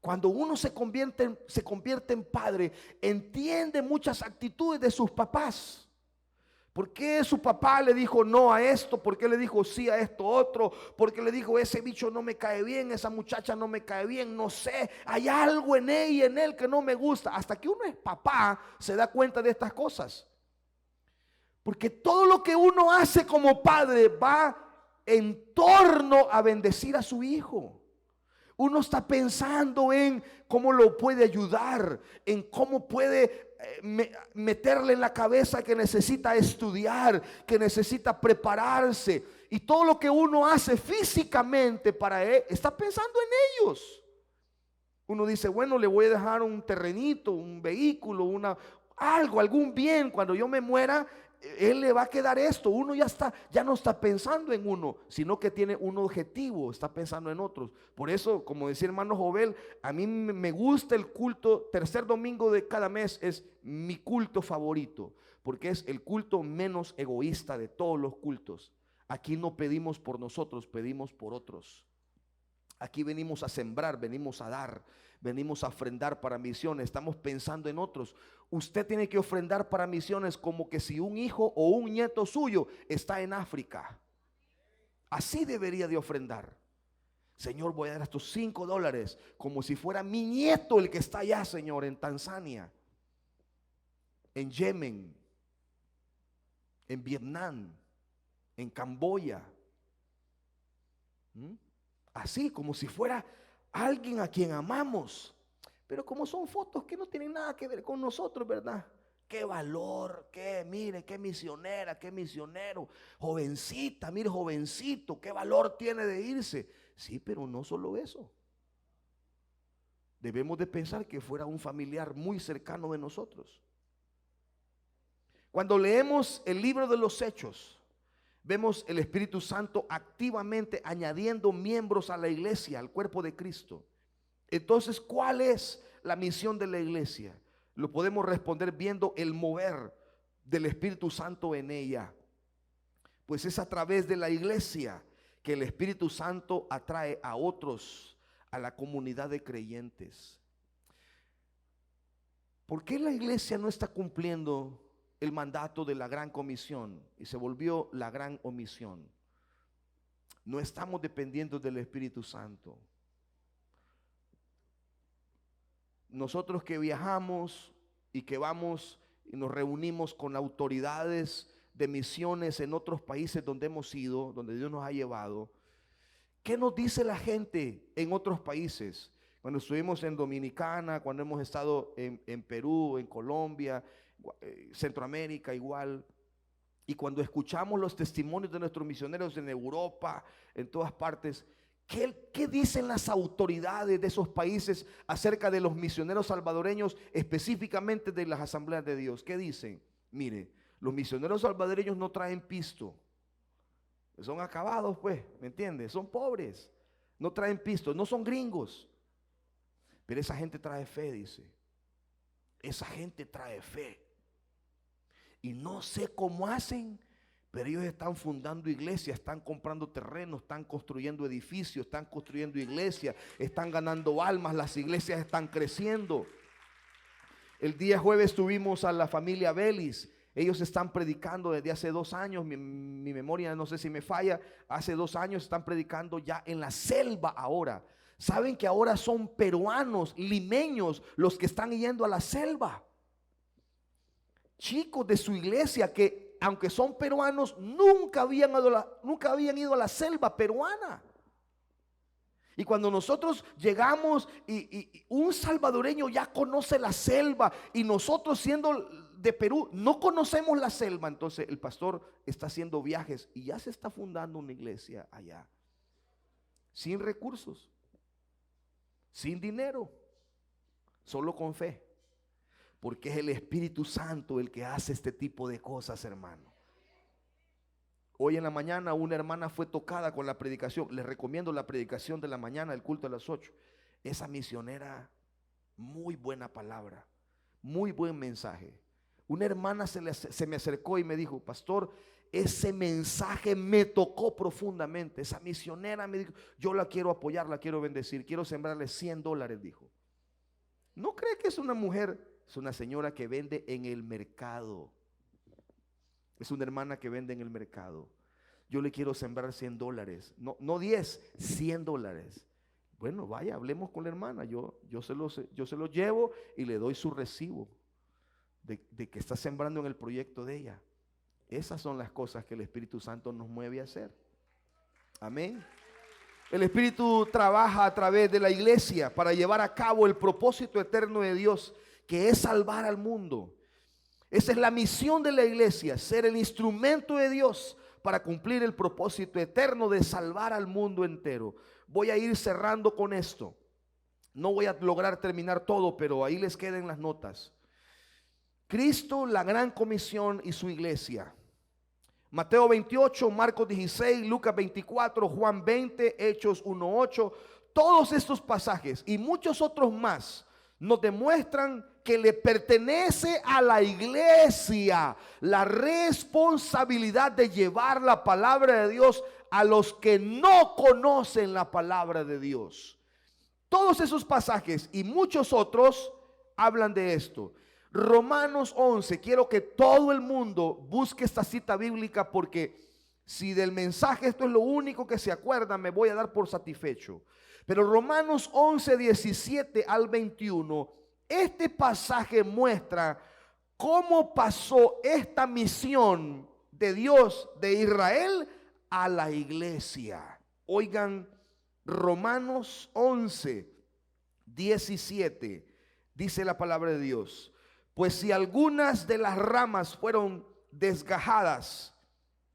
Cuando uno se convierte en padre, entiende muchas actitudes de sus papás. ¿Por qué su papá le dijo no a esto? ¿Por qué le dijo sí a esto otro? ¿Por qué le dijo ese bicho no me cae bien, esa muchacha no me cae bien? No sé, hay algo en ella y en él que no me gusta. Hasta que uno es papá se da cuenta de estas cosas. Porque todo lo que uno hace como padre va en torno a bendecir a su hijo. Uno está pensando en cómo lo puede ayudar, en cómo puede meterle en la cabeza que necesita estudiar, que necesita prepararse. Y todo lo que uno hace físicamente para él, está pensando en ellos. Uno dice, bueno, le voy a dejar un terrenito, un vehículo, algún bien. Cuando yo me muera, él le va a quedar esto. Uno ya no está pensando en uno, sino que tiene un objetivo, está pensando en otros. Por eso, como decía hermano Jovel, a mí me gusta el culto, tercer domingo de cada mes es mi culto favorito, porque es el culto menos egoísta de todos los cultos. Aquí no pedimos por nosotros, pedimos por otros. Aquí venimos a sembrar, venimos a dar, venimos a ofrendar para misiones. Estamos pensando en otros. Usted tiene que ofrendar para misiones como que si un hijo o un nieto suyo está en África. Así debería de ofrendar. Señor, voy a dar estos $5 como si fuera mi nieto el que está allá, Señor, en Tanzania, en Yemen, en Vietnam, en Camboya. Así, como si fuera alguien a quien amamos. Pero como son fotos que no tienen nada que ver con nosotros, ¿verdad? Qué valor, mire, qué misionera, qué misionero. Jovencita, mire, jovencito, qué valor tiene de irse. Sí, pero no solo eso. Debemos de pensar que fuera un familiar muy cercano de nosotros. Cuando leemos el libro de los Hechos, vemos el Espíritu Santo activamente añadiendo miembros a la iglesia, al cuerpo de Cristo. Entonces, ¿cuál es la misión de la iglesia? Lo podemos responder viendo el mover del Espíritu Santo en ella. Pues es a través de la iglesia que el Espíritu Santo atrae a otros, a la comunidad de creyentes. ¿Por qué la iglesia no está cumpliendo el mandato de la gran comisión y se volvió la gran omisión? No estamos dependiendo del Espíritu Santo. Nosotros que viajamos y que vamos y nos reunimos con autoridades de misiones en otros países donde hemos ido, donde Dios nos ha llevado, ¿qué nos dice la gente en otros países? Cuando estuvimos en Dominicana, cuando hemos estado en Perú, en Colombia, Centroamérica igual, y cuando escuchamos los testimonios de nuestros misioneros en Europa, en todas partes, ¿qué dicen las autoridades de esos países acerca de los misioneros salvadoreños, específicamente de las asambleas de Dios? ¿Qué dicen? Mire, los misioneros salvadoreños no traen pisto, son acabados, pues, ¿me entiendes? Son pobres, no traen pisto, no son gringos, pero esa gente trae fe, dice. Esa gente trae fe. Y no sé cómo hacen, pero ellos están fundando iglesias, están comprando terrenos, están construyendo edificios, están construyendo iglesias, están ganando almas, las iglesias están creciendo. El día jueves tuvimos a la familia Vélez. Ellos están predicando desde hace 2 años, mi memoria no sé si me falla, hace 2 años están predicando ya en la selva ahora. Saben que ahora son peruanos, limeños, los que están yendo a la selva. Chicos de su iglesia que, aunque son peruanos, nunca habían ido a la selva peruana. Y cuando nosotros llegamos y un salvadoreño ya conoce la selva y nosotros siendo de Perú no conocemos la selva, entonces el pastor está haciendo viajes y ya se está fundando una iglesia allá. Sin recursos, sin dinero, solo con fe. Porque es el Espíritu Santo el que hace este tipo de cosas, hermano. Hoy en la mañana una hermana fue tocada con la predicación. Les recomiendo la predicación de la mañana, el culto a las 8. Esa misionera, muy buena palabra, muy buen mensaje. Una hermana se me acercó y me dijo: pastor, ese mensaje me tocó profundamente. Esa misionera me dijo: yo la quiero apoyar, la quiero bendecir, quiero sembrarle $100, dijo. ¿No cree que es una mujer? Es una señora que vende en el mercado. Es una hermana que vende en el mercado. Yo le quiero sembrar $100. No 10, $100. Bueno, vaya, hablemos con la hermana. Yo se lo llevo y le doy su recibo de que está sembrando en el proyecto de ella. Esas son las cosas que el Espíritu Santo nos mueve a hacer. Amén. El Espíritu trabaja a través de la iglesia para llevar a cabo el propósito eterno de Dios, que es salvar al mundo. Esa es la misión de la iglesia, ser el instrumento de Dios para cumplir el propósito eterno de salvar al mundo entero. Voy a ir cerrando con esto. No voy a lograr terminar todo, pero ahí les queden las notas. Cristo, la gran comisión y su iglesia. Mateo 28, Marcos 16, Lucas 24, Juan 20, Hechos 1:8. Todos estos pasajes y muchos otros más nos demuestran que le pertenece a la iglesia la responsabilidad de llevar la palabra de Dios a los que no conocen la palabra de Dios. Todos esos pasajes y muchos otros hablan de esto. Romanos 11, quiero que todo el mundo busque esta cita bíblica, porque si del mensaje esto es lo único que se acuerda, me voy a dar por satisfecho. Pero Romanos 11, 17 al 21, este pasaje muestra cómo pasó esta misión de Dios de Israel a la iglesia. Oigan, Romanos 11, 17, dice la palabra de Dios: pues si algunas de las ramas fueron desgajadas,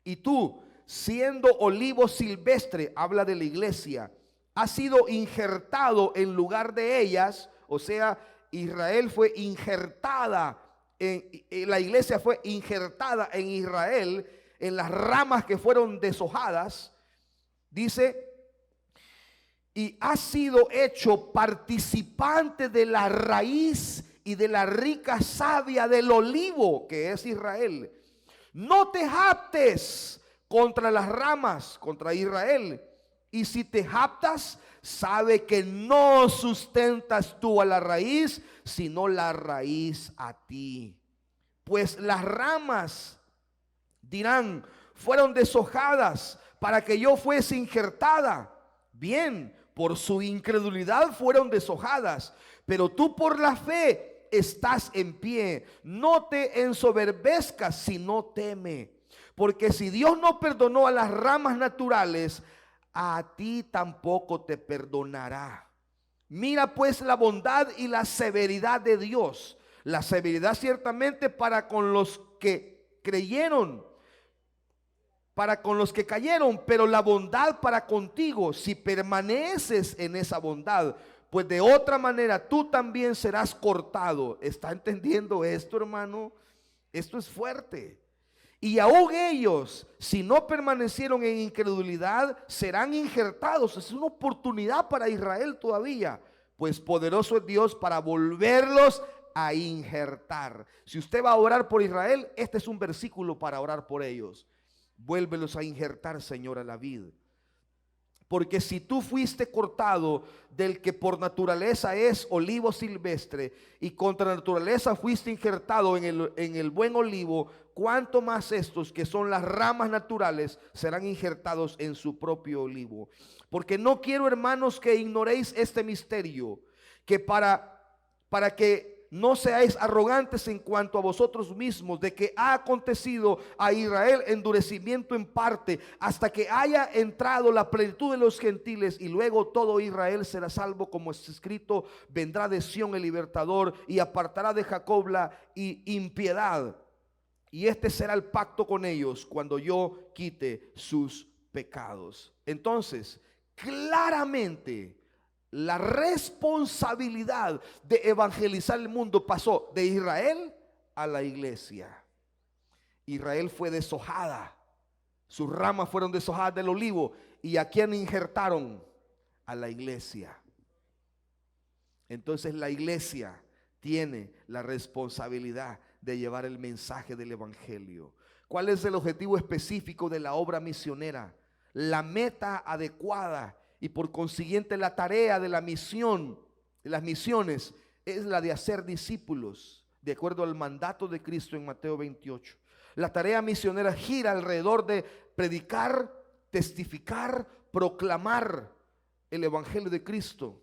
y tú, siendo olivo silvestre, habla de la iglesia, has sido injertado en lugar de ellas, o sea, Israel fue injertada, la iglesia fue injertada en Israel, en las ramas que fueron deshojadas, dice, y has sido hecho participante de la raíz y de la rica savia del olivo, que es Israel. No te jactes contra las ramas, contra Israel. Y si te jactas, sabe que no sustentas tú a la raíz, sino la raíz a ti. Pues las ramas, dirán, fueron deshojadas para que yo fuese injertada. Bien, por su incredulidad fueron deshojadas, pero tú por la fe estás en pie. No te ensoberbezcas, sino teme. Porque si Dios no perdonó a las ramas naturales, a ti tampoco te perdonará. Mira pues la bondad y la severidad de Dios. La severidad ciertamente para con los que creyeron, para con los que cayeron, pero la bondad para contigo, si permaneces en esa bondad, pues de otra manera tú también serás cortado. ¿Está entendiendo esto, hermano? Esto es fuerte. Y aún ellos, si no permanecieron en incredulidad, serán injertados. Es una oportunidad para Israel todavía, pues poderoso es Dios para volverlos a injertar. Si usted va a orar por Israel, este es un versículo para orar por ellos. Vuélvelos a injertar, Señor, a la vid. Porque si tú fuiste cortado del que por naturaleza es olivo silvestre, y contra naturaleza fuiste injertado en el buen olivo, cuánto más estos que son las ramas naturales serán injertados en su propio olivo. Porque no quiero, hermanos, que ignoréis este misterio, que para que no seáis arrogantes en cuanto a vosotros mismos, de que ha acontecido a Israel endurecimiento en parte, hasta que haya entrado la plenitud de los gentiles, y luego todo Israel será salvo, como es escrito: vendrá de Sión el libertador, y apartará de Jacob la impiedad, y este será el pacto con ellos cuando yo quite sus pecados. Entonces, claramente, la responsabilidad de evangelizar el mundo pasó de Israel a la iglesia. Israel fue deshojada, sus ramas fueron deshojadas del olivo, y a quién injertaron, a la iglesia. Entonces la iglesia tiene la responsabilidad de llevar el mensaje del evangelio. ¿Cuál es el objetivo específico de la obra misionera? La meta adecuada y por consiguiente la tarea de la misión, de las misiones, es la de hacer discípulos, de acuerdo al mandato de Cristo en Mateo 28. La tarea misionera gira alrededor de predicar, testificar, proclamar el evangelio de Cristo.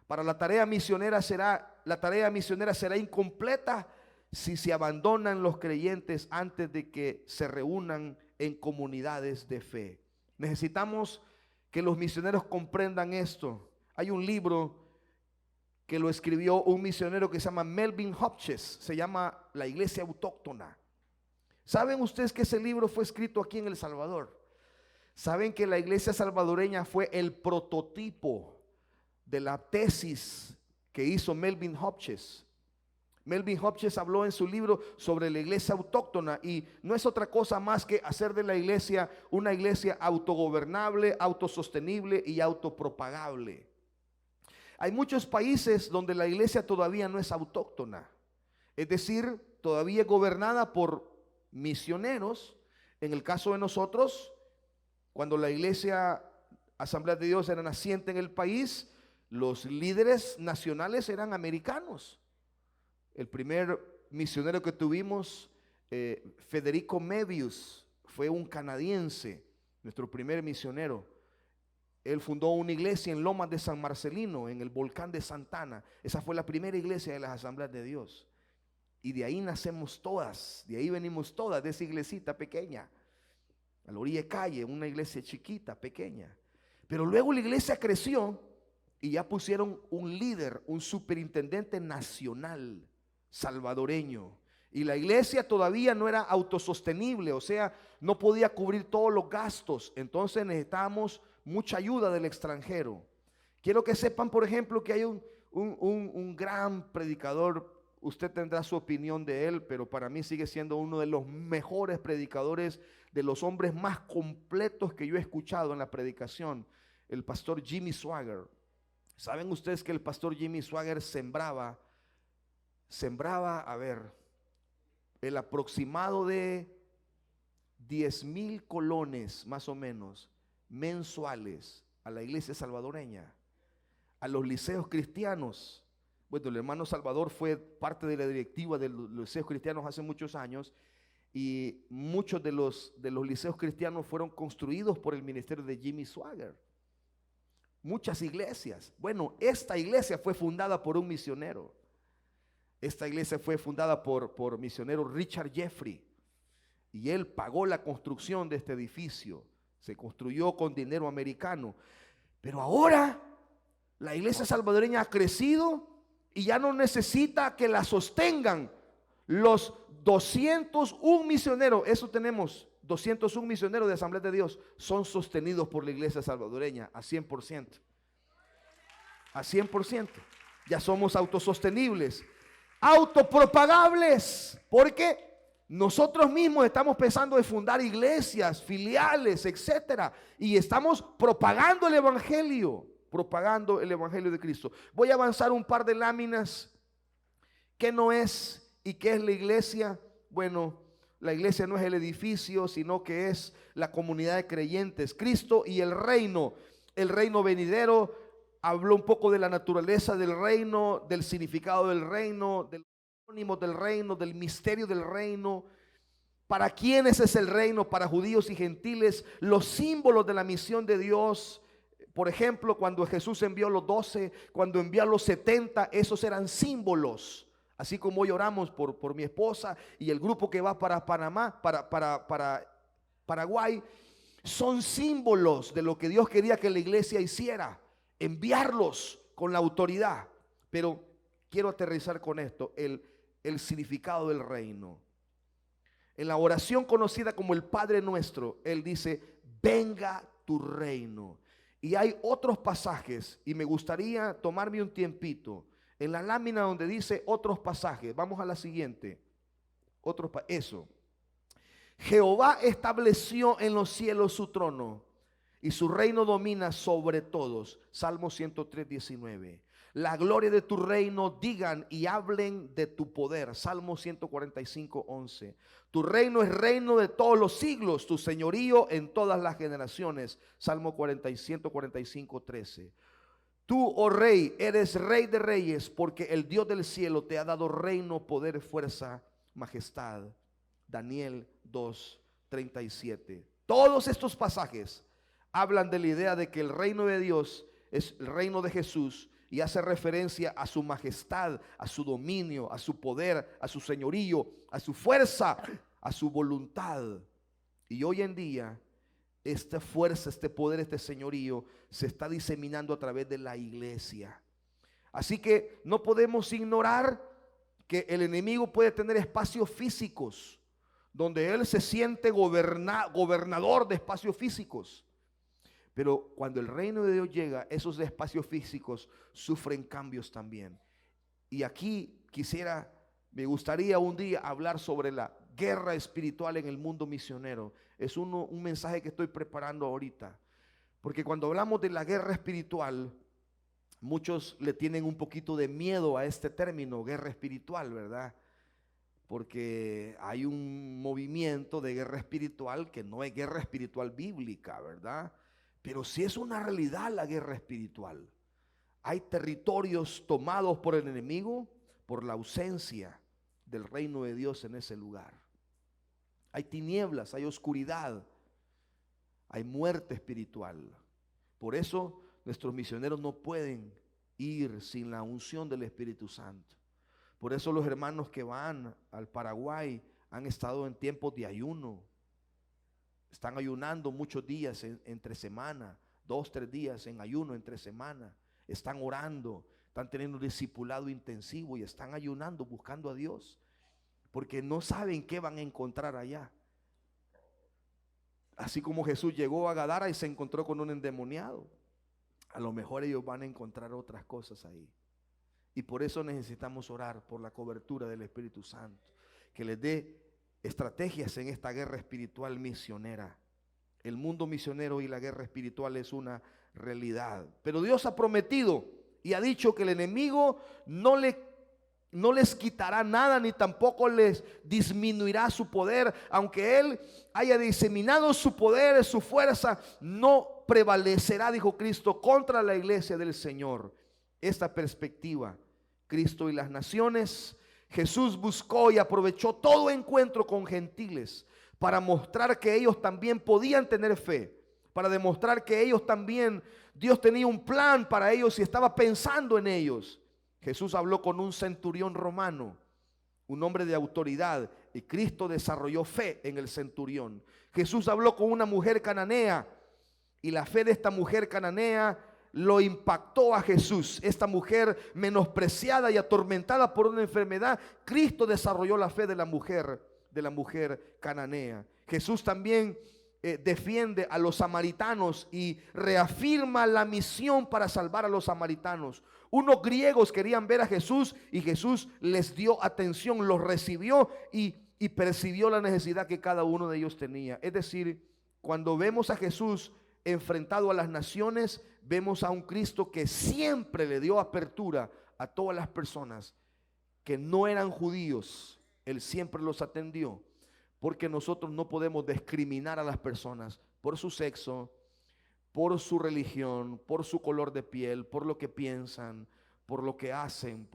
La tarea misionera será incompleta si se abandonan los creyentes antes de que se reúnan en comunidades de fe. Necesitamos que los misioneros comprendan esto. Hay un libro que lo escribió un misionero que se llama Melvin Hopkins, se llama La Iglesia Autóctona. ¿Saben ustedes que ese libro fue escrito aquí en El Salvador? ¿Saben que la iglesia salvadoreña fue el prototipo de la tesis que hizo Melvin Hopkins? Melvin Hopkins habló en su libro sobre la iglesia autóctona, y no es otra cosa más que hacer de la iglesia una iglesia autogobernable, autosostenible y autopropagable. Hay muchos países donde la iglesia todavía no es autóctona, es decir, todavía es gobernada por misioneros. En el caso de nosotros, cuando la iglesia Asamblea de Dios era naciente en el país, los líderes nacionales eran americanos. El primer misionero que tuvimos, Federico Mevius, fue un canadiense, nuestro primer misionero. Él fundó una iglesia en Lomas de San Marcelino, en el volcán de Santana. Esa fue la primera iglesia de las Asambleas de Dios. Y de ahí nacemos todas, de ahí venimos todas, de esa iglesita pequeña, a la orilla de calle, una iglesia chiquita, pequeña. Pero luego la iglesia creció y ya pusieron un líder, un superintendente nacional salvadoreño. Y la iglesia todavía no era autosostenible, o sea, no podía cubrir todos los gastos. Entonces necesitábamos mucha ayuda del extranjero. Quiero que sepan, por ejemplo, que hay un gran predicador. Usted tendrá su opinión de él, pero para mí sigue siendo uno de los mejores predicadores, de los hombres más completos que yo he escuchado en la predicación, el pastor Jimmy Swaggart. ¿Saben ustedes que el pastor Jimmy Swaggart sembraba, a ver, el aproximado de 10,000 colones más o menos mensuales a la iglesia salvadoreña, a los liceos cristianos? Bueno, el hermano Salvador fue parte de la directiva de los liceos cristianos hace muchos años, y muchos de los liceos cristianos fueron construidos por el ministerio de Jimmy Swaggart. Muchas iglesias. Bueno, esta iglesia fue fundada por un misionero. Esta iglesia fue fundada por misionero Richard Jeffrey, y él pagó la construcción de este edificio. Se construyó con dinero americano. Pero ahora la iglesia salvadoreña ha crecido y ya no necesita que la sostengan los 201 misioneros. Eso tenemos, 201 misioneros de Asamblea de Dios son sostenidos por la iglesia salvadoreña a 100%. A 100%. Ya somos autosostenibles, autopropagables, porque nosotros mismos estamos pensando en fundar iglesias, filiales, etcétera, y estamos propagando el evangelio de Cristo. Voy a avanzar un par de láminas. ¿Qué no es y qué es la iglesia? Bueno, la iglesia no es el edificio, sino que es la comunidad de creyentes. Cristo y el reino venidero. Habló un poco de la naturaleza del reino, del significado del reino, del sinónimo del reino, del misterio del reino. ¿Para quiénes es el reino? Para judíos y gentiles. Los símbolos de la misión de Dios. Por ejemplo, cuando Jesús envió a los 12, cuando envió a los 70, esos eran símbolos. Así como hoy oramos por mi esposa y el grupo que va para Panamá, para Paraguay, son símbolos de lo que Dios quería que la iglesia hiciera, enviarlos con la autoridad. Pero quiero aterrizar con esto, el significado del reino. En la oración conocida como el Padre Nuestro, Él dice: venga tu reino. Y hay otros pasajes, y me gustaría tomarme un tiempito en la lámina donde dice otros pasajes. Vamos a la siguiente. Eso. Jehová estableció en los cielos su trono, y su reino domina sobre todos. Salmo 103:19. La gloria de tu reino digan y hablen de tu poder. Salmo 145:11. Tu reino es reino de todos los siglos, tu señorío en todas las generaciones. Salmo 145:13. Tú, oh rey, eres rey de reyes, porque el Dios del cielo te ha dado reino, poder, fuerza, majestad. Daniel 2:37. Todos estos pasajes hablan de la idea de que el reino de Dios es el reino de Jesús, y hace referencia a su majestad, a su dominio, a su poder, a su señorío, a su fuerza, a su voluntad. Y hoy en día esta fuerza, este poder, este señorío se está diseminando a través de la iglesia. Así que no podemos ignorar que el enemigo puede tener espacios físicos donde él se siente gobernador de espacios físicos. Pero cuando el reino de Dios llega, esos espacios físicos sufren cambios también. Y aquí me gustaría un día hablar sobre la guerra espiritual en el mundo misionero. Es un mensaje que estoy preparando ahorita. Porque cuando hablamos de la guerra espiritual, muchos le tienen un poquito de miedo a este término, guerra espiritual, ¿verdad? Porque hay un movimiento de guerra espiritual que no es guerra espiritual bíblica, ¿verdad? Pero sí es una realidad la guerra espiritual. Hay territorios tomados por el enemigo por la ausencia del reino de Dios en ese lugar. Hay tinieblas, hay oscuridad, hay muerte espiritual. Por eso nuestros misioneros no pueden ir sin la unción del Espíritu Santo. Por eso los hermanos que van al Paraguay han estado en tiempos de ayuno. Están ayunando muchos días entre semana, 2, 3 días en ayuno entre semana. Están orando, están teniendo un discipulado intensivo y están ayunando, buscando a Dios, porque no saben qué van a encontrar allá. Así como Jesús llegó a Gadara y se encontró con un endemoniado, a lo mejor ellos van a encontrar otras cosas ahí. Y por eso necesitamos orar por la cobertura del Espíritu Santo, que les dé estrategias en esta guerra espiritual misionera. El mundo misionero y la guerra espiritual es una realidad. Pero Dios ha prometido y ha dicho que el enemigo no les quitará nada, ni tampoco les disminuirá su poder. Aunque él haya diseminado su poder, su fuerza, no prevalecerá, dijo Cristo, contra la iglesia del Señor. Esta perspectiva, Cristo y las naciones, Jesús buscó y aprovechó todo encuentro con gentiles para mostrar que ellos también podían tener fe, para demostrar que ellos también, Dios tenía un plan para ellos y estaba pensando en ellos. Jesús habló con un centurión romano, un hombre de autoridad, y Cristo desarrolló fe en el centurión. Jesús habló con una mujer cananea y la fe de esta mujer cananea lo impactó a Jesús. Esta mujer menospreciada y atormentada por una enfermedad, Cristo desarrolló la fe de la mujer cananea. Jesús también defiende a los samaritanos y reafirma la misión para salvar a los samaritanos. Unos griegos querían ver a Jesús y Jesús les dio atención, los recibió y percibió la necesidad que cada uno de ellos tenía. Es decir, cuando vemos a Jesús enfrentado a las naciones, vemos a un Cristo que siempre le dio apertura a todas las personas que no eran judíos. Él siempre los atendió, porque nosotros no podemos discriminar a las personas por su sexo, por su religión, por su color de piel, por lo que piensan, por lo que hacen,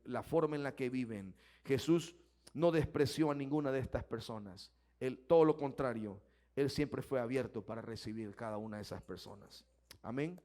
la forma en la que viven. Jesús no despreció a ninguna de estas personas. Él, todo lo contrario, Él siempre fue abierto para recibir cada una de esas personas. Amén.